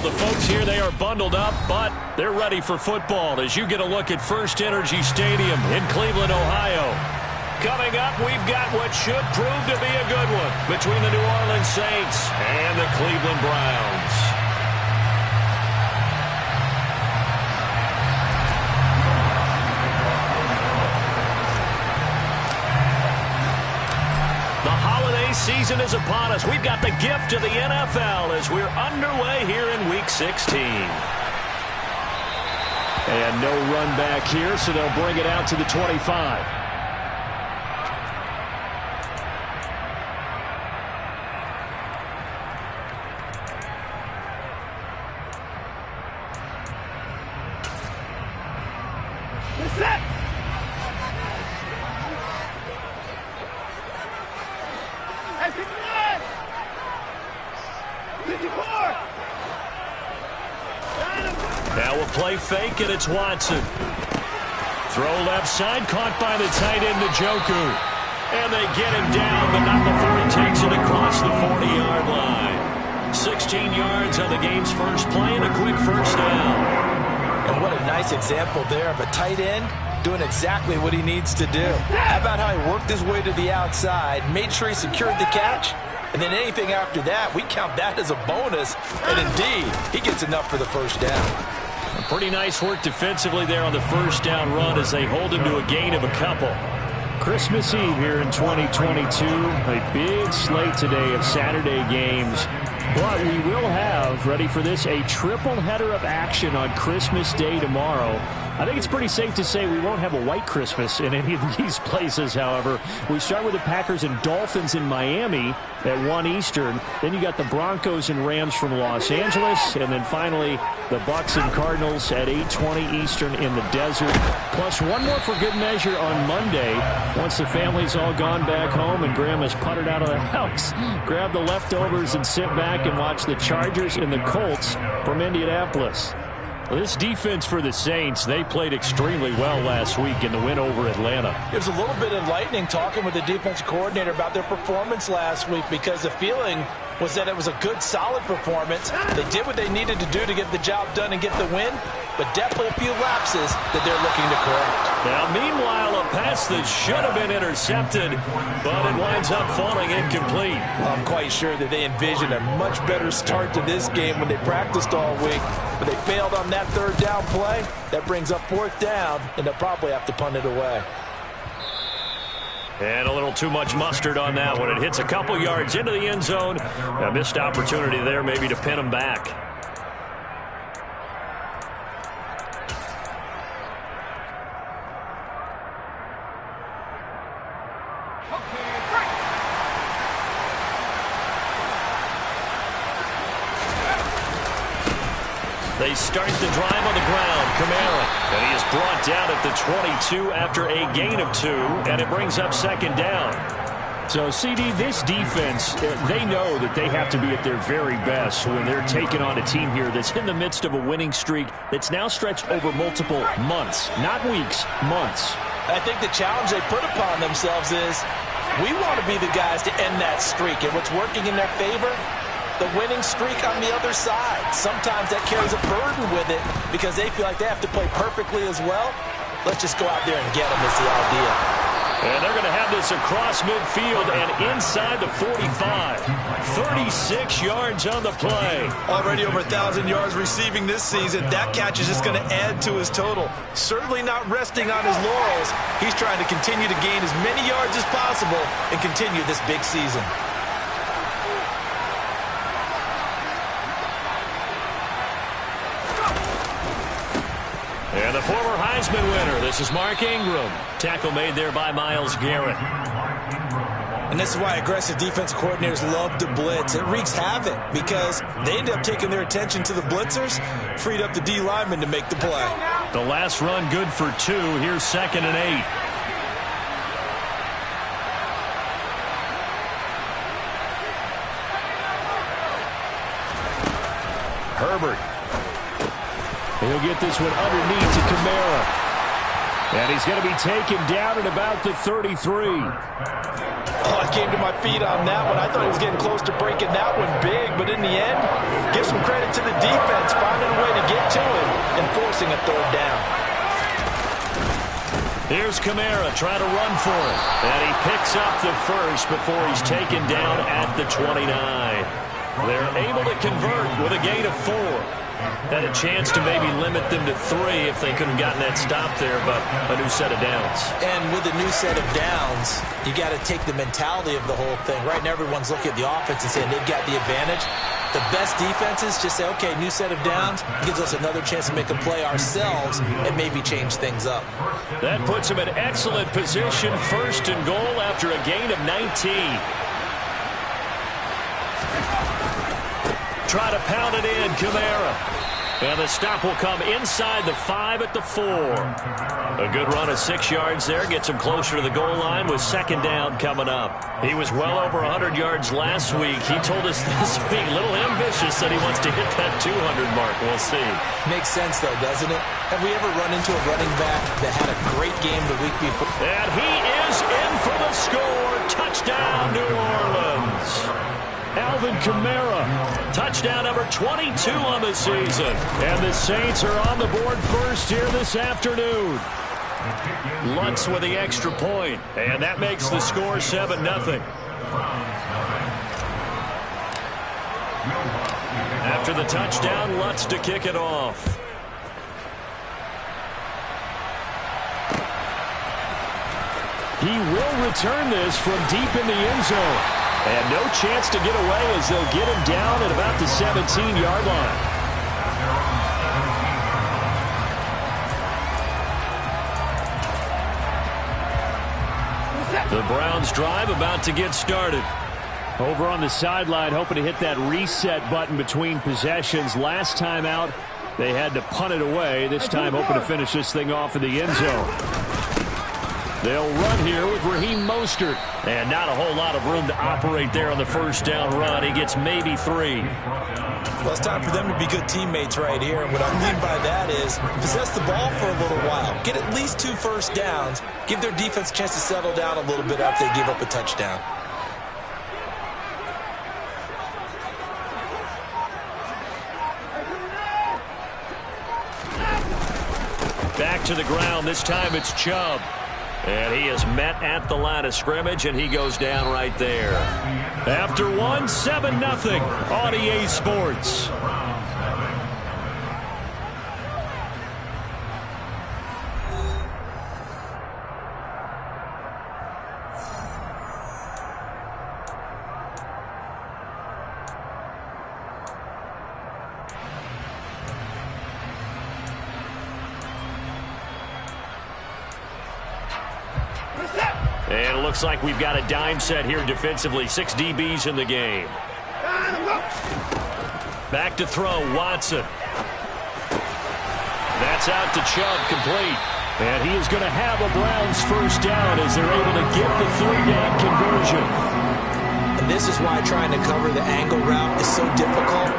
The folks here, they are bundled up, but they're ready for football as you get a look at First Energy Stadium in Cleveland, Ohio. Coming up, we've got what should prove to be a good one between the New Orleans Saints and the Cleveland Browns. Season is upon us. We've got the gift of the NFL as we're underway here in Week 16. And no run back here, so they'll bring it out to the 25. Now a play fake, and it's Watson. Throw left side, caught by the tight end, Njoku. And they get him down, but not before he takes it across the 40-yard line. 16 yards on the game's first play and a quick first down. And what a nice example there of a tight end doing exactly what he needs to do. How about how he worked his way to the outside, made sure he secured the catch, and then anything after that, we count that as a bonus. And indeed, he gets enough for the first down. Pretty nice work defensively there on the first down run as they hold him to a gain of a couple. Christmas Eve here in 2022. A big slate today of Saturday games. But we will have, ready for this, a triple header of action on Christmas Day tomorrow. I think it's pretty safe to say we won't have a white Christmas in any of these places, however. We start with the Packers and Dolphins in Miami at 1 Eastern. Then you got the Broncos and Rams from Los Angeles. And then finally, the Bucs and Cardinals at 8:20 Eastern in the desert. Plus one more for good measure on Monday. Once the family's all gone back home and Grandma's puttered out of the house, grab the leftovers and sit back and watch the Chargers and the Colts from Indianapolis. Well, this defense for the Saints, they played extremely well last week in the win over Atlanta. It was a little bit enlightening talking with the defense coordinator about their performance last week because the feeling was that it was a good, solid performance. They did what they needed to do to get the job done and get the win, but definitely a few lapses that they're looking to correct. Now, meanwhile, a pass that should have been intercepted, but it winds up falling incomplete. I'm quite sure that they envisioned a much better start to this game when they practiced all week, but they failed on that third down play. That brings up fourth down, and they'll probably have to punt it away. And a little too much mustard on that one. It hits a couple yards into the end zone. A missed opportunity there maybe to pin them back. They start the drive on the ground. Kamara. And he is brought down at the 22 after a gain of 2. And it brings up second down. So, CD, this defense, they know that they have to be at their very best when they're taking on a team here that's in the midst of a winning streak that's now stretched over multiple months. Not weeks, months. I think the challenge they put upon themselves is we want to be the guys to end that streak. And what's working in their favor? The winning streak on the other side. Sometimes that carries a burden with it because they feel like they have to play perfectly as well. Let's just go out there and get them is the idea. And they're going to have this across midfield and inside the 45. 36 yards on the play. Already over 1,000 yards receiving this season. That catch is just going to add to his total. Certainly not resting on his laurels. He's trying to continue to gain as many yards as possible and continue this big season. And the former Heisman winner, this is Mark Ingram. Tackle made there by Myles Garrett. And this is why aggressive defensive coordinators love to blitz. It wreaks havoc because they end up taking their attention to the blitzers, freed up the D lineman to make the play. The last run good for 2. Here's 2nd and 8. Herbert. He'll get this one underneath to Kamara. And he's going to be taken down at about the 33. Oh, I came to my feet on that one. I thought he was getting close to breaking that one big, but in the end, give some credit to the defense, finding a way to get to him and forcing a third down. Here's Kamara trying to run for it. And he picks up the first before he's taken down at the 29. They're able to convert with a gain of 4. Had a chance to maybe limit them to 3 if they could have gotten that stop there, but a new set of downs. And with a new set of downs, you got to take the mentality of the whole thing. Right now, everyone's looking at the offense and saying they've got the advantage. The best defenses just say, okay, new set of downs, gives us another chance to make a play ourselves and maybe change things up. That puts them in excellent position, first and goal after a gain of 19. Try to pound it in, Kamara. And the stop will come inside the 5 at the 4. A good run of 6 yards there. Gets him closer to the goal line with second down coming up. He was well over 100 yards last week. He told us this week, a little ambitious, that he wants to hit that 200 mark. We'll see. Makes sense, though, doesn't it? Have we ever run into a running back that had a great game the week before? And he is in for the score. Touchdown, New Orleans. Alvin Kamara, touchdown number 22 on the season. And the Saints are on the board first here this afternoon. Lutz with the extra point, and that makes the score 7-0. After the touchdown, Lutz to kick it off. He will return this from deep in the end zone. And no chance to get away as they'll get him down at about the 17-yard line. The Browns drive about to get started. Over on the sideline, hoping to hit that reset button between possessions. Last time out, they had to punt it away. This time, hoping to finish this thing off in the end zone. They'll run here with Raheem Mostert. And not a whole lot of room to operate there on the first down run. He gets maybe 3. Well, it's time for them to be good teammates right here. And what I mean by that is possess the ball for a little while. Get at least 2 first downs. Give their defense a chance to settle down a little bit after they give up a touchdown. Back to the ground. This time it's Chubb. And he is met at the line of scrimmage, and he goes down right there. After 1, 7-0 on EA Sports. And it looks like we've got a dime set here defensively. 6 DBs in the game. Back to throw, Watson. That's out to Chubb, complete. And he is going to have a Browns first down as they're able to get the 3-down conversion. And this is why trying to cover the angle route is so difficult.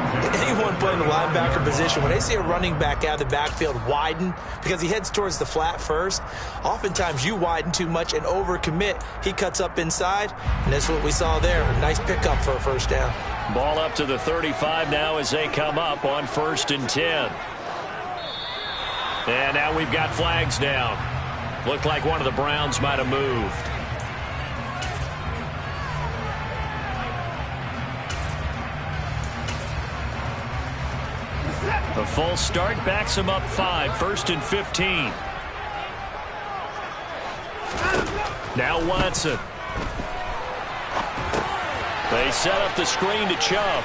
Anyone playing the linebacker position, when they see a running back out of the backfield widen because he heads towards the flat first, oftentimes you widen too much and overcommit. He cuts up inside, and that's what we saw there. A nice pickup for a first down. Ball up to the 35 now as they come up on 1st and 10. And now we've got flags down. Looked like one of the Browns might have moved. A full start backs him up 5, 1st and 15. Now Watson. They set up the screen to Chubb.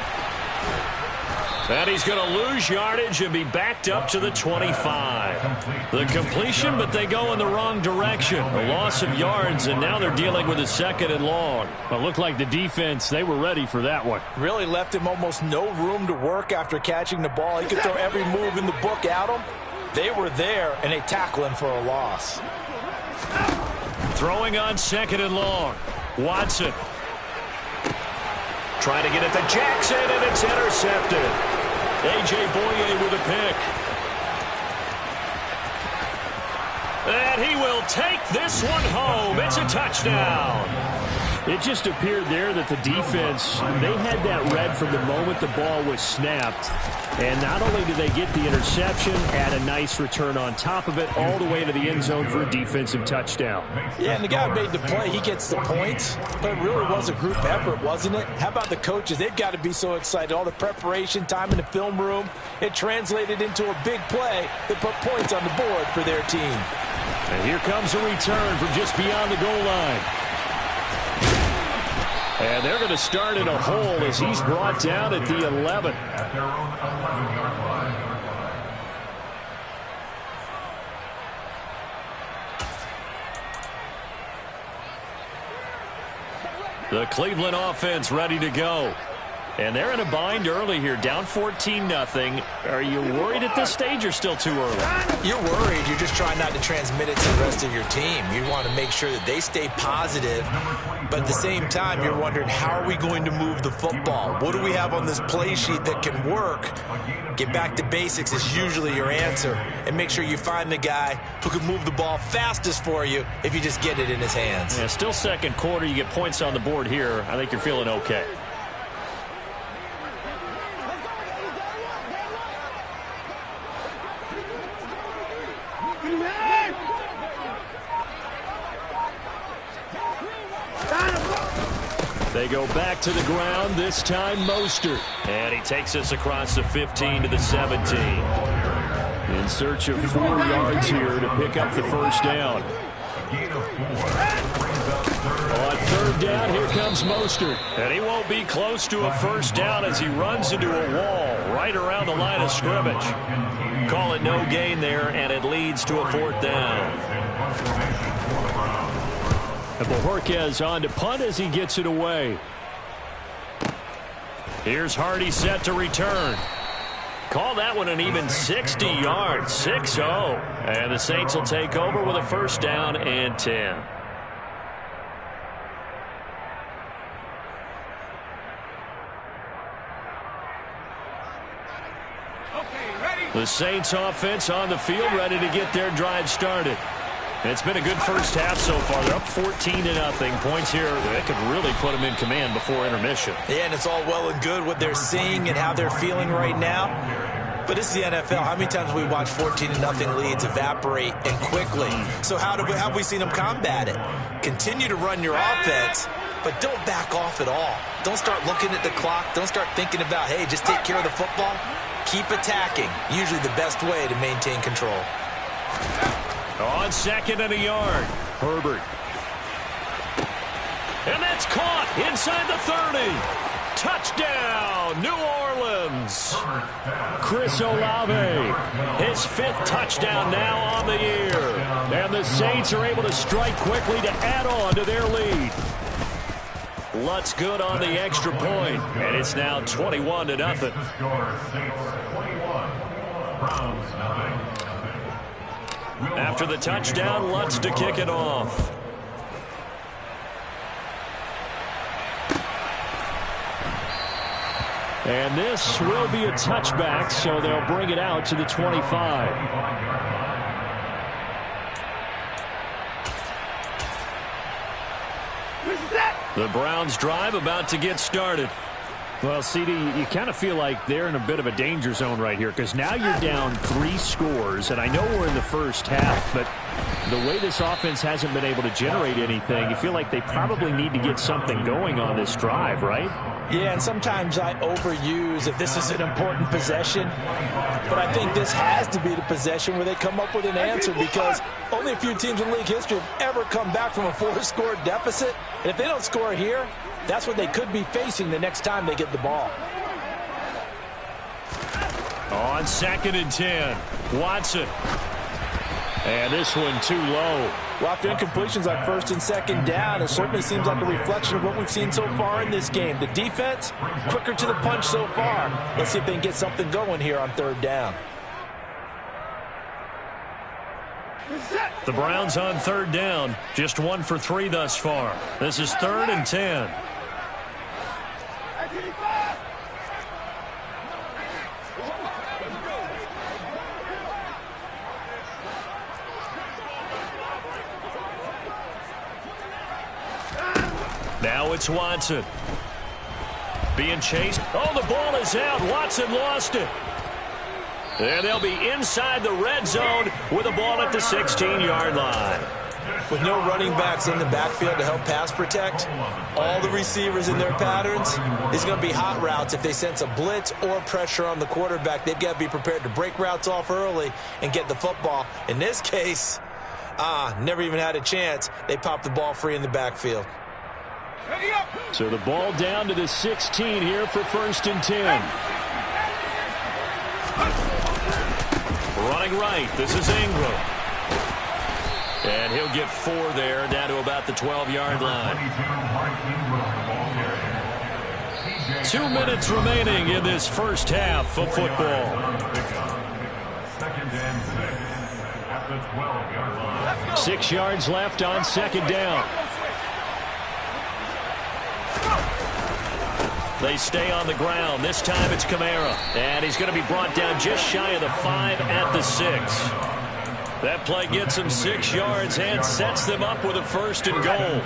And he's going to lose yardage and be backed up to the 25. The completion, but they go in the wrong direction. A loss of yards, and now they're dealing with a 2nd and long. It looked like the defense, they were ready for that one. Really left him almost no room to work after catching the ball. He could throw every move in the book at him. They were there, and they tackle him for a loss. Throwing on 2nd and long. Watson. Trying to get it to Jackson, and it's intercepted. A.J. Boye with a pick. And he will take this one home. It's a touchdown. It just appeared there that the defense, they had that read from the moment the ball was snapped. And not only did they get the interception, add a nice return on top of it, all the way to the end zone for a defensive touchdown. Yeah, and the guy who made the play, he gets the points. But it really was a group effort, wasn't it? How about the coaches? They've got to be so excited. All the preparation time in the film room, it translated into a big play that put points on the board for their team. And here comes a return from just beyond the goal line. And they're going to start in a hole as he's brought down at the 11. The Cleveland offense ready to go. And they're in a bind early here, down 14-0. Are you worried at this stage or still too early? You're worried. You're just trying not to transmit it to the rest of your team. You want to make sure that they stay positive. But at the same time, you're wondering, how are we going to move the football? What do we have on this play sheet that can work? Get back to basics is usually your answer. And make sure you find the guy who can move the ball fastest for you if you just get it in his hands. Yeah, still second quarter. You get points on the board here. I think you're feeling okay. They go back to the ground, this time Mostert. And he takes us across the 15 to the 17. In search of 4 yards here to pick up the first down. On third down, here comes Mostert. And he won't be close to a first down as he runs into a wall right around the line of scrimmage. Call it no gain there, and it leads to a 4th down. And Bojorquez on to punt as he gets it away. Here's Hardy set to return. Call that one an even 60 yards, 6-0. And the Saints will take over with a first down and 10. The Saints offense on the field, ready to get their drive started. It's been a good first half so far. They're up 14-0. Points here that could really put them in command before intermission. Yeah, and it's all well and good what they're seeing and how they're feeling right now. But this is the NFL. How many times have we watched 14-0 leads evaporate and quickly? So how have we seen them combat it? Continue to run your offense, but don't back off at all. Don't start looking at the clock. Don't start thinking about, hey, just take care of the football. Keep attacking. Usually the best way to maintain control. On 2nd and a yard, Herbert. And that's caught inside the 30. Touchdown, New Orleans. Chris Olave, his 5th touchdown now on the year. And the Saints are able to strike quickly to add on to their lead. Lutz good on the extra point, and it's now 21-0. After the touchdown, Lutz to kick it off. And this will be a touchback, so they'll bring it out to the 25. The Browns drive about to get started. Well, CD, you kind of feel like they're in a bit of a danger zone right here because now you're down 3 scores, and I know we're in the first half, but the way this offense hasn't been able to generate anything, you feel like they probably need to get something going on this drive, right? Yeah, and sometimes I overuse if this is an important possession, but I think this has to be the possession where they come up with an answer because only a few teams in league history have ever come back from a 4-score deficit, and if they don't score here, that's what they could be facing the next time they get the ball. On 2nd and 10, Watson. And this one too low. Well, after incompletions on 1st and 2nd down, it certainly seems like a reflection of what we've seen so far in this game. The defense, quicker to the punch so far. Let's see if they can get something going here on 3rd down. The Browns on 3rd down, just 1 for 3 thus far. This is 3rd and 10. Now it's Watson. Being chased. Oh, the ball is out. Watson lost it. And they'll be inside the red zone with the ball at the 16-yard line. With no running backs in the backfield to help pass protect, all the receivers in their patterns, it's going to be hot routes. If they sense a blitz or pressure on the quarterback, they've got to be prepared to break routes off early and get the football. In this case, never even had a chance. They popped the ball free in the backfield. So the ball down to the 16 here for 1st and 10. Running right, this is Ingram. And he'll get 4 there, down to about the 12-yard line. 2 minutes remaining in this first half of football. 6 yards left on 2nd down. They stay on the ground. This time it's Kamara. And he's going to be brought down just shy of the 5 at the 6. That play gets him 6 yards and sets them up with a 1st and goal.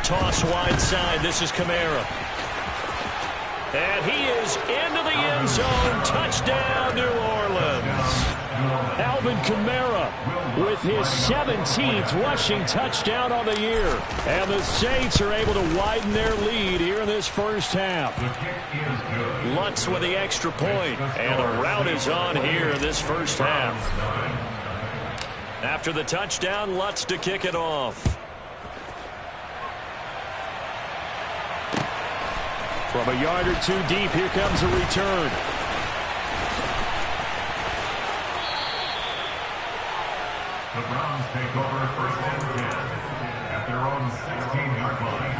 Toss wide side. This is Kamara. And he is into the end zone. Touchdown, New Orleans. Alvin Kamara with his 17th rushing touchdown on the year. And the Saints are able to widen their lead here in this first half. Lutz with the extra point. And the route is on here in this first half. After the touchdown, Lutz to kick it off. From a yard or 2 deep, here comes a return. The Browns take over 1st and 10 at their own 16-yard line.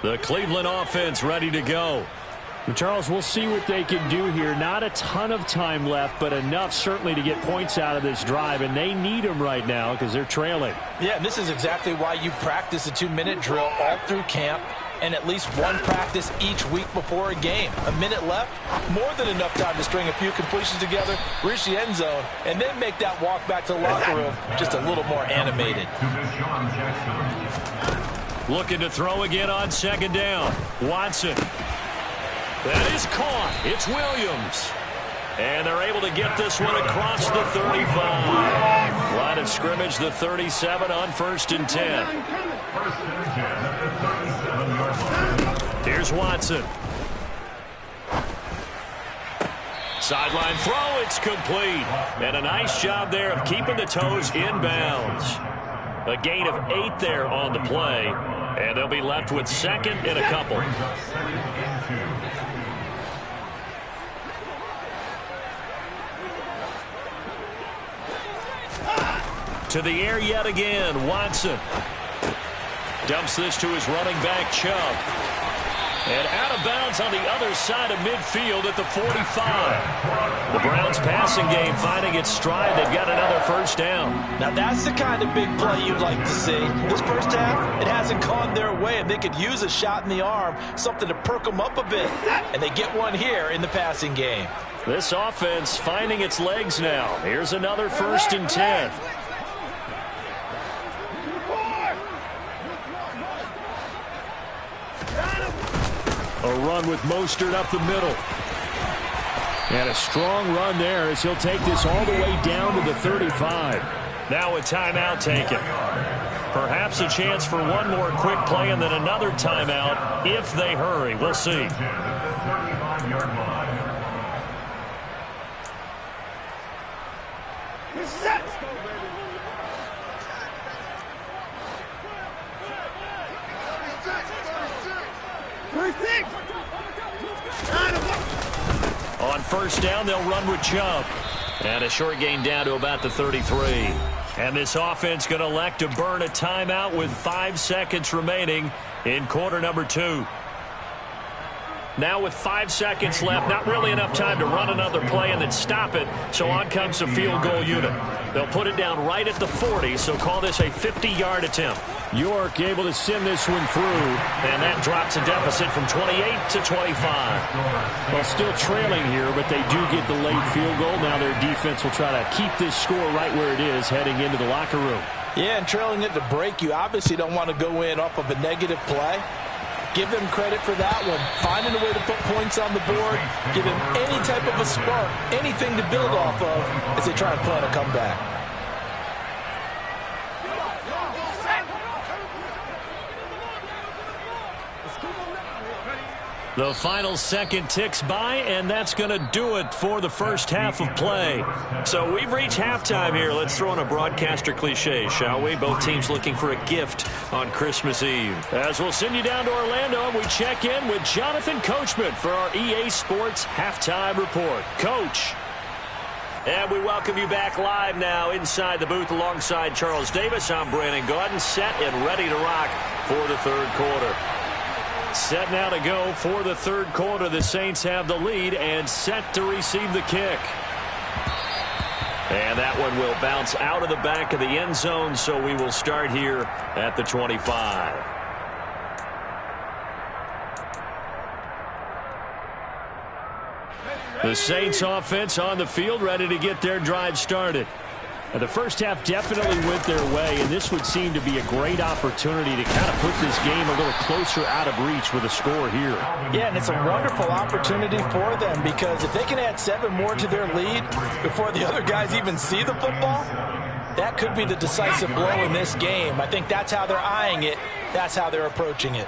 The Cleveland offense ready to go. Charles, we'll see what they can do here. Not a ton of time left, but enough certainly to get points out of this drive, and they need them right now because they're trailing. Yeah, and this is exactly why you practice a 2-minute drill all through camp and at least one practice each week before a game. A minute left, more than enough time to string a few completions together, reach the end zone, and then make that walk back to the locker room just a little more animated. Looking to throw again on 2nd down. Watson. That is caught. It's Williams. And they're able to get this one across the 35. Line of scrimmage, the 37 on 1st and 10. Here's Watson. Sideline throw, it's complete. And a nice job there of keeping the toes inbounds. A gain of 8 there on the play. And they'll be left with 2nd and a couple. To the air yet again, Watson. Dumps this to his running back, Chubb. And out of bounds on the other side of midfield at the 45. The Browns passing game finding its stride. They've got another 1st down. Now that's the kind of big play you'd like to see. This first half, it hasn't gone their way, and they could use a shot in the arm, something to perk them up a bit. And they get one here in the passing game. This offense finding its legs now. Here's another 1st and 10. A run with Mostert up the middle. And a strong run there as he'll take this all the way down to the 35. Now a timeout taken. Perhaps a chance for one more quick play and then another timeout if they hurry. We'll see. On 1st down, they'll run with Chubb. And a short gain down to about the 33. And this offense going to elect to burn a timeout with 5 seconds remaining in quarter number 2. Now with 5 seconds left, not really enough time to run another play and then stop it, so on comes the field goal unit. They'll put it down right at the 40, so call this a 50-yard attempt. York able to send this one through, and that drops a deficit from 28 to 25. Well, still trailing here, but they do get the late field goal. Now their defense will try to keep this score right where it is heading into the locker room. Yeah, and trailing it to break, you obviously don't want to go in off of a negative play. Give them credit for that one. Finding a way to put points on the board, give them any type of a spark, anything to build off of as they try and plan a comeback. The final second ticks by, and that's going to do it for the first half of play. So we've reached halftime here. Let's throw in a broadcaster cliche, shall we? Both teams looking for a gift on Christmas Eve. As we'll send you down to Orlando, and we check in with Jonathan Coachman for our EA Sports Halftime Report. Coach. And we welcome you back live now inside the booth alongside Charles Davis. I'm Brandon Gaudin, set and ready to rock for the third quarter. Set now to go for the third quarter. The Saints have the lead and set to receive the kick. And that one will bounce out of the back of the end zone, so we will start here at the 25. The Saints offense on the field, ready to get their drive started. The first half definitely went their way, and this would seem to be a great opportunity to kind of put this game a little closer out of reach with a score here. Yeah, and it's a wonderful opportunity for them because if they can add 7 more to their lead before the other guys even see the football, that could be the decisive blow in this game. I think that's how they're eyeing it. That's how they're approaching it.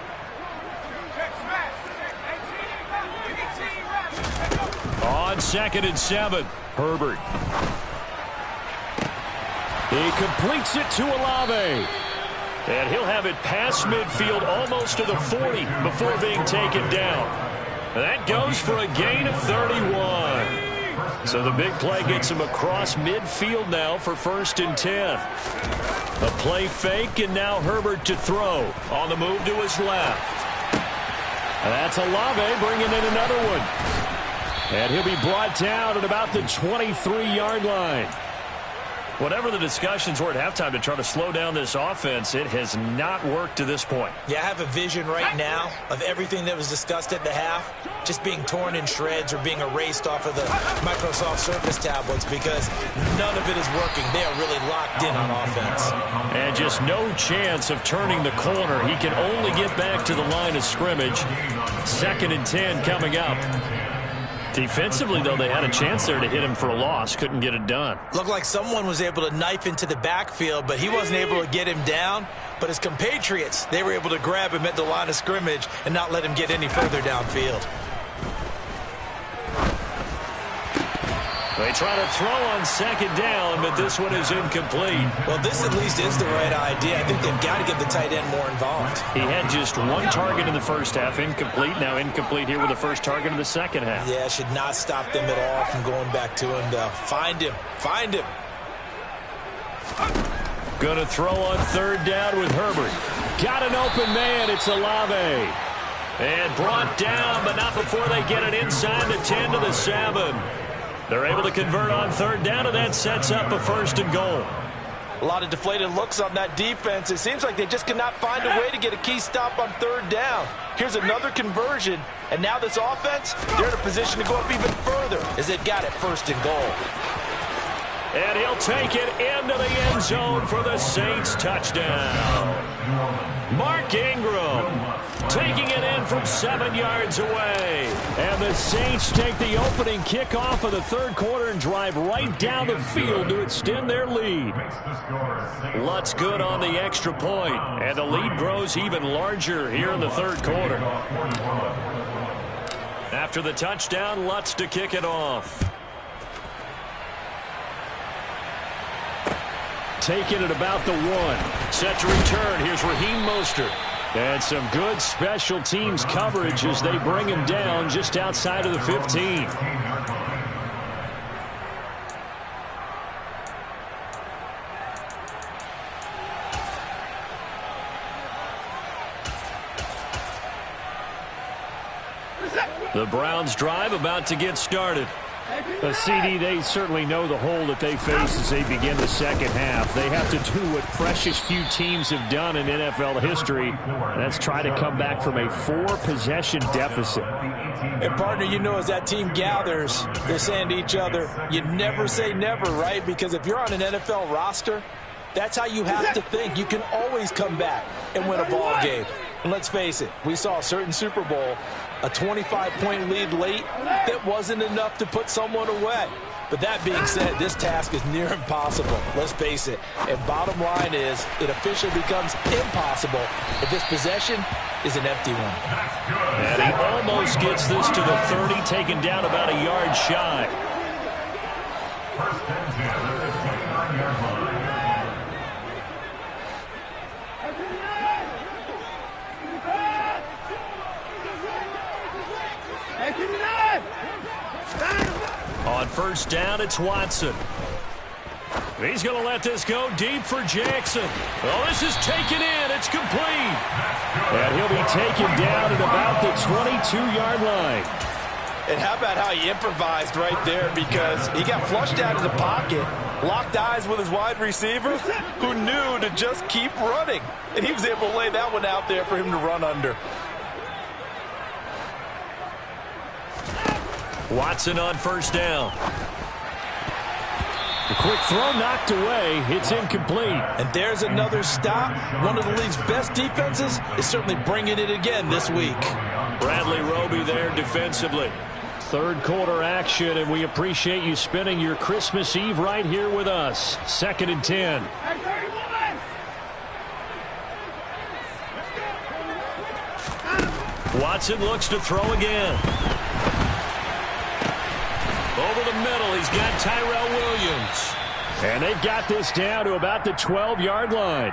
On 2nd and 7, Herbert. He completes it to Olave. And he'll have it past midfield almost to the 40 before being taken down. That goes for a gain of 31. So the big play gets him across midfield now for 1st and 10. A play fake, and now Herbert to throw. On the move to his left. And that's Olave bringing in another one. And he'll be brought down at about the 23-yard line. Whatever the discussions were at halftime to try to slow down this offense, it has not worked to this point. Yeah, I have a vision right now of everything that was discussed at the half just being torn in shreds or being erased off of the Microsoft Surface tablets because none of it is working. They are really locked in on offense. And just no chance of turning the corner. He can only get back to the line of scrimmage. 2nd and 10 coming up. Defensively, though, they had a chance there to hit him for a loss. Couldn't get it done. Looked like someone was able to knife into the backfield, but he wasn't able to get him down. But his compatriots, they were able to grab him at the line of scrimmage and not let him get any further downfield. They try to throw on 2nd down, but this one is incomplete. Well, this at least is the right idea. I think they've got to get the tight end more involved. He had just 1 target in the first half, incomplete. Now incomplete here with the first target in the second half. Yeah, should not stop them at all from going back to him, though. Find him. Find him. Going to throw on 3rd down with Herbert. Got an open man. It's Olave. And brought down, but not before they get it inside the 10 to the 7. They're able to convert on 3rd down, and that sets up a 1st and goal. A lot of deflated looks on that defense. It seems like they just cannot find a way to get a key stop on 3rd down. Here's another conversion, and now this offense, they're in a position to go up even further as they've got it 1st and goal. And he'll take it into the end zone for the Saints touchdown. Mark Ingram taking it in from 7 yards away. And the Saints take the opening kickoff of the third quarter and drive right down the field to extend their lead. Lutz good on the extra point, and the lead grows even larger here in the third quarter. After the touchdown, Lutz to kick it off. Taking it about the 1. Set to return. Here's Raheem Mostert. And some good special teams coverage as they bring him down just outside of the 15. The Browns drive about to get started. CD, they certainly know the hole that they face as they begin the second half. They have to do what precious few teams have done in NFL history, and that's try to come back from a 4-possession deficit. And, partner, you know, as that team gathers, they're saying to each other, you never say never, right? Because if you're on an NFL roster, that's how you have to think. You can always come back and win a ball game. And let's face it, we saw a certain Super Bowl, a 25-point lead late that wasn't enough to put someone away. But that being said, this task is near impossible. Let's face it. And bottom line is, it officially becomes impossible if this possession is an empty one. And he almost gets this to the 30, taken down about a yard shy. First and 10 at the 29-yard line. On first down, it's Watson. He's going to let this go deep for Jackson. Oh, this is taken in. It's complete. And he'll be taken down at about the 22-yard line. And how about how he improvised right there, because he got flushed out of the pocket, locked eyes with his wide receiver, who knew to just keep running. And he was able to lay that one out there for him to run under. Watson on first down. The quick throw knocked away. It's incomplete. And there's another stop. One of the league's best defenses is certainly bringing it again this week. Bradley Roby there defensively. Third quarter action, and we appreciate you spending your Christmas Eve right here with us. 2nd and 10. Watson looks to throw again. Over the middle, he's got Tyrell Williams. And they've got this down to about the 12-yard line.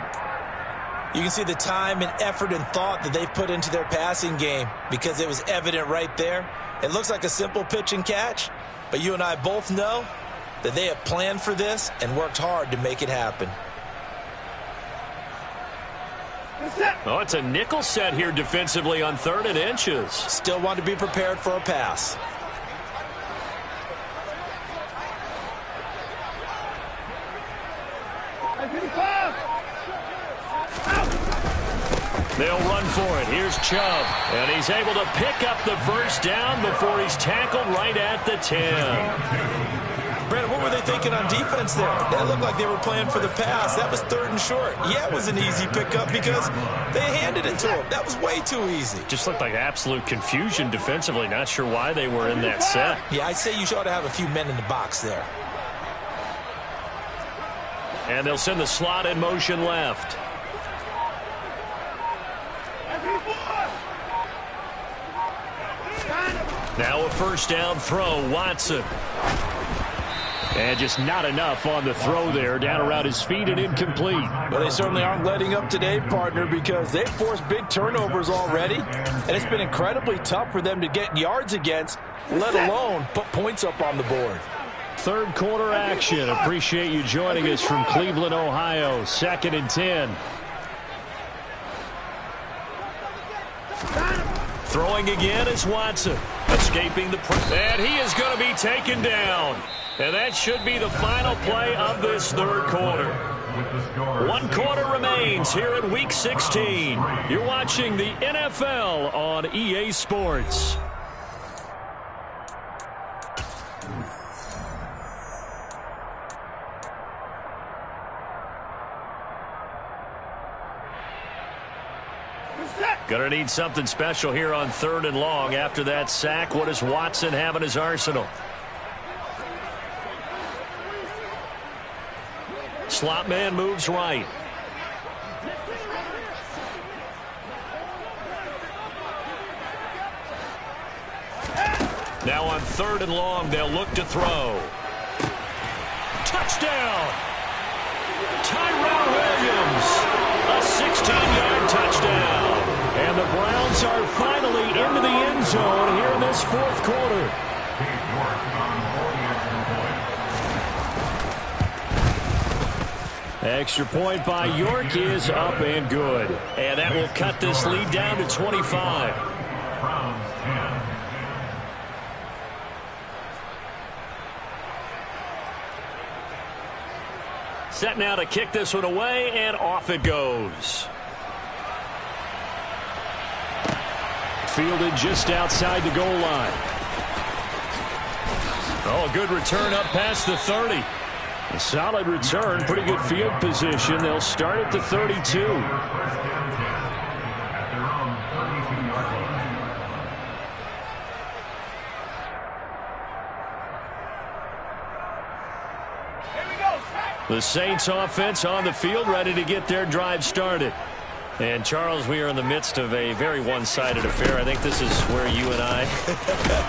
You can see the time and effort and thought that they've put into their passing game, because it was evident right there. It looks like a simple pitch and catch, but you and I both know that they have planned for this and worked hard to make it happen. Oh, it's a nickel set here defensively on 3rd and inches. Still want to be prepared for a pass. They'll run for it. Here's Chubb. And he's able to pick up the first down before he's tackled right at the 10. Brandon, what were they thinking on defense there? That looked like they were playing for the pass. That was 3rd and short. Yeah, it was an easy pickup because they handed it to him. That was way too easy. Just looked like absolute confusion defensively. Not sure why they were in that set. Yeah, I'd say you ought to have a few men in the box there. And they'll send the slot in motion left. Now a first down throw, Watson. And just not enough on the throw there, down around his feet and incomplete. Well, they certainly aren't letting up today, partner, because they've forced big turnovers already, and it's been incredibly tough for them to get yards against, let alone put points up on the board. Third quarter action. Appreciate you joining us from Cleveland, Ohio. 2nd and 10. Throwing again is Watson. Escaping the and he is going to be taken down. And that should be the final play of this third quarter. 1 quarter remains here in Week 16. You're watching the NFL on EA Sports. Gonna need something special here on 3rd and long. After that sack, what does Watson have in his arsenal? Slot man moves right. Now on 3rd and long, they'll look to throw. Touchdown! Tyrell Williams, a 16-yard touchdown. And the Browns are finally into the end zone here in this 4th quarter. Extra point by York is up and good. And that will cut this lead down to 25. Browns 10, Set now to kick this one away, and off it goes. Fielded just outside the goal line. Oh, good return up past the 30. A solid return, pretty good field position. They'll start at the 32. The Saints offense on the field, ready to get their drive started. And, Charles, we are in the midst of a very one-sided affair. I think this is where you and I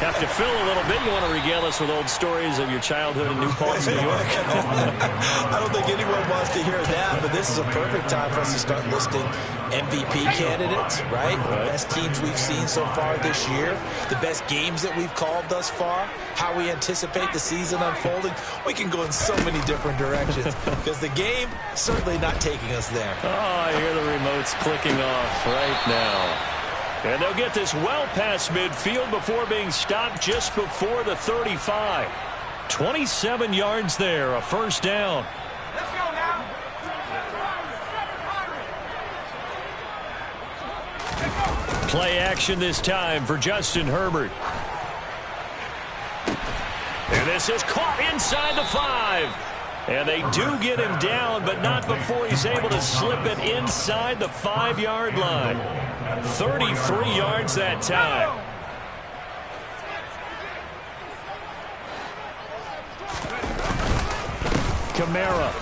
have to fill a little bit. You want to regale us with old stories of your childhood in New Paltz, New York? I don't think anyone wants to hear that, but this is a perfect time for us to start listing MVP candidates, right? The best teams we've seen so far this year, the best games that we've called thus far, how we anticipate the season unfolding. We can go in so many different directions because the game certainly not taking us there. Oh, I hear the remotes clicking off right now. And they'll get this well past midfield before being stopped just before the 35. 27 yards there, a first down. Let's go now. Play action this time for Justin Herbert. And this is caught inside the 5. And they do get him down, but not before he's able to slip it inside the 5-yard line. 33 yards that time. Kamara.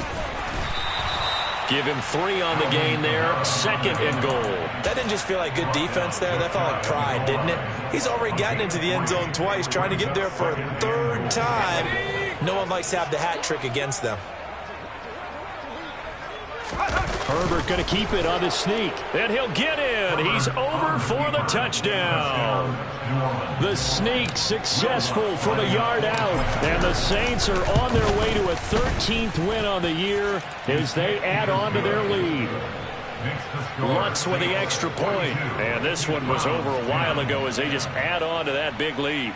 Give him 3 on the gain there. 2nd and goal. That didn't just feel like good defense there. That felt like pride, didn't it? He's already gotten into the end zone twice, trying to get there for a 3rd time. No one likes to have the hat trick against them. Herbert going to keep it on the sneak. And he'll get in. He's over for the touchdown. The sneak successful from a yard out. And the Saints are on their way to a 13th win on the year as they add on to their lead. Lutz with the extra point. And this one was over a while ago as they just add on to that big lead.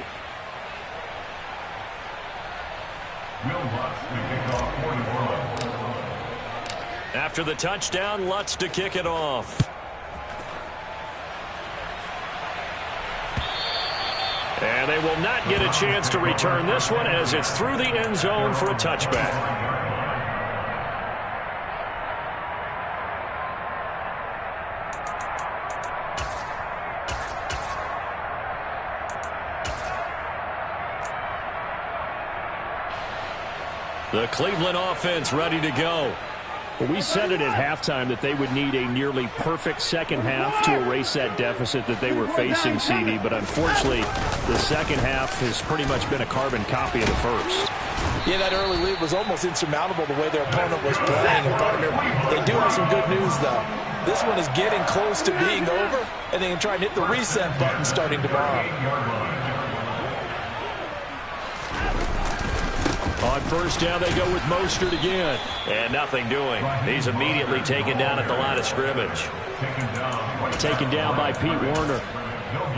After the touchdown, Lutz to kick it off. And they will not get a chance to return this one as it's through the end zone for a touchback. The Cleveland offense ready to go. Well, we said it at halftime that they would need a nearly perfect second half to erase that deficit that they were facing, CD. But unfortunately, the second half has pretty much been a carbon copy of the first. Yeah, that early lead was almost insurmountable the way their opponent was playing. And partner, they do have some good news, though. This one is getting close to being over, and they can try and hit the reset button starting tomorrow. On first down, they go with Mostert again. And nothing doing. He's immediately taken down at the line of scrimmage. Taken down by Pete Werner.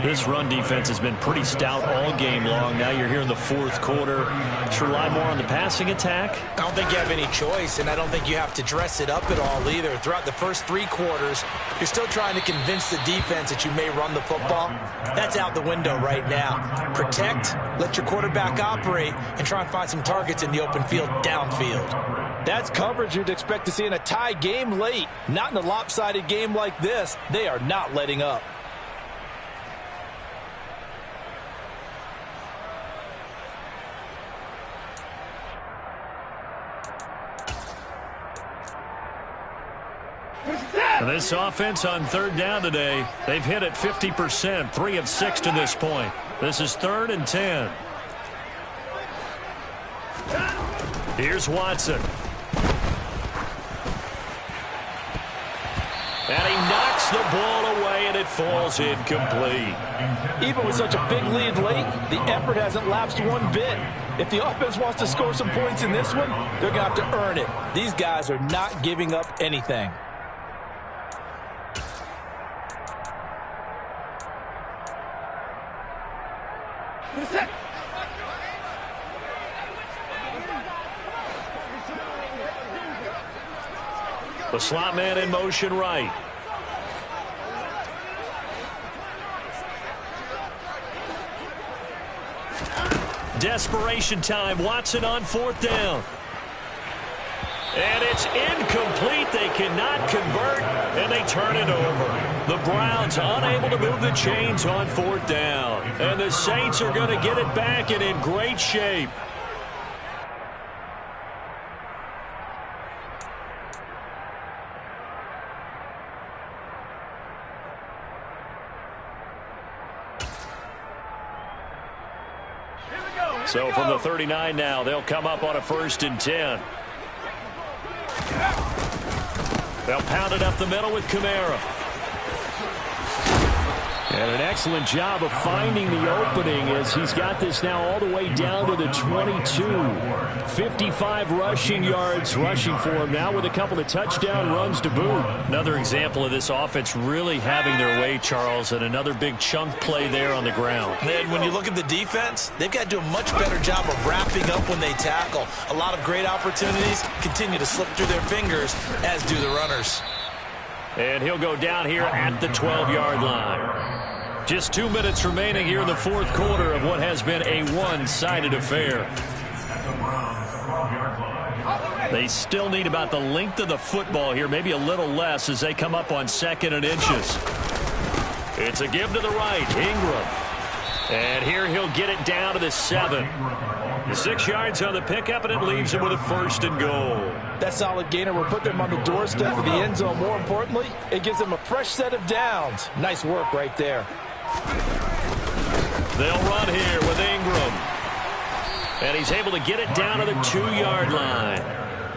This run defense has been pretty stout all game long. Now you're here in the 4th quarter. Should rely more on the passing attack? I don't think you have any choice, and I don't think you have to dress it up at all either. Throughout the first 3 quarters, you're still trying to convince the defense that you may run the football. That's out the window right now. Protect, let your quarterback operate, and try and find some targets in the open field downfield. That's coverage you'd expect to see in a tie game late. Not in a lopsided game like this. They are not letting up. This offense on 3rd down today, they've hit it 50%, 3 of 6 to this point. This is 3rd and 10. Here's Watson. And he knocks the ball away, and it falls incomplete. Even with such a big lead late, the effort hasn't lapsed one bit. If the offense wants to score some points in this one, they're going to have to earn it. These guys are not giving up anything. The slot man in motion right. Desperation time. Watson on 4th down. And it's incomplete. They cannot convert, and they turn it over. The Browns unable to move the chains on 4th down. And the Saints are going to get it back and in great shape. So from the 39 now, they'll come up on a 1st and 10. They'll pound it up the middle with Kamara. And an excellent job of finding the opening as he's got this now all the way down to the 22. 55 rushing yards rushing for him now with a couple of touchdown runs to boot. Another example of this offense really having their way, Charles, and another big chunk play there on the ground. And when you look at the defense, they've got to do a much better job of wrapping up when they tackle. A lot of great opportunities continue to slip through their fingers, as do the runners. And he'll go down here at the 12-yard line. Just 2 minutes remaining here in the 4th quarter of what has been a one-sided affair. They still need about the length of the football here, maybe a little less as they come up on 2nd and inches. It's a give to the right, Ingram. And here he'll get it down to the 7. The 6 yards on the pickup, and it leaves him with a 1st and goal. That solid gainer will put them on the doorstep of the end zone. More importantly, it gives them a fresh set of downs. Nice work right there. They'll run here with Ingram. And he's able to get it down to the 2-yard line.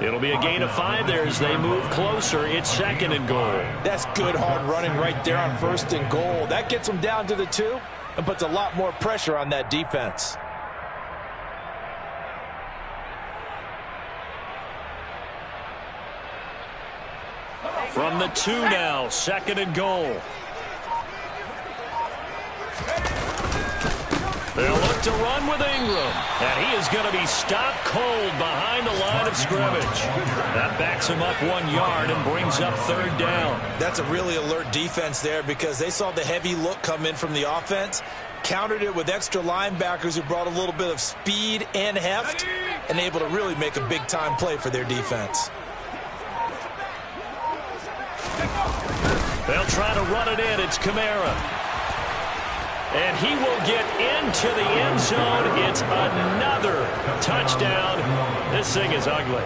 It'll be a gain of 5 there as they move closer. It's 2nd and goal. That's good hard running right there on 1st and goal. That gets them down to the 2 and puts a lot more pressure on that defense. From the 2 now, 2nd and goal. They'll look to run with Ingram. And he is going to be stopped cold behind the line of scrimmage. That backs him up 1 yard and brings up 3rd down. That's a really alert defense there because they saw the heavy look come in from the offense, countered it with extra linebackers who brought a little bit of speed and heft, and able to really make a big-time play for their defense. They'll try to run it in. It's Kamara. And he will get into the end zone. It's another touchdown. This thing is ugly.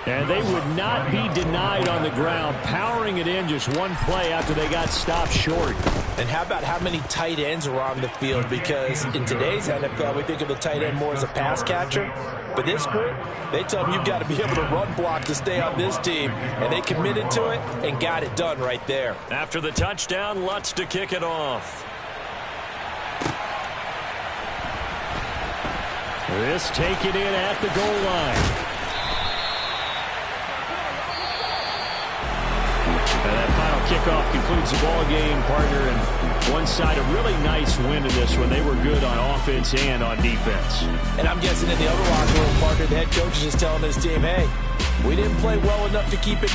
And they would not be denied on the ground, powering it in just one play after they got stopped short. And how about how many tight ends are on the field? Because in today's NFL, we think of the tight end more as a pass catcher. But this group, they tell them you've got to be able to run block to stay on this team. And they committed to it and got it done right there. After the touchdown, Lutz to kick it off. This taken in at the goal line. And that final kickoff concludes the ball game, partner. And one side, a really nice win in this one. They were good on offense and on defense. And I'm guessing in the other locker room, partner, the head coach is just telling his team, hey, we didn't play well enough to keep it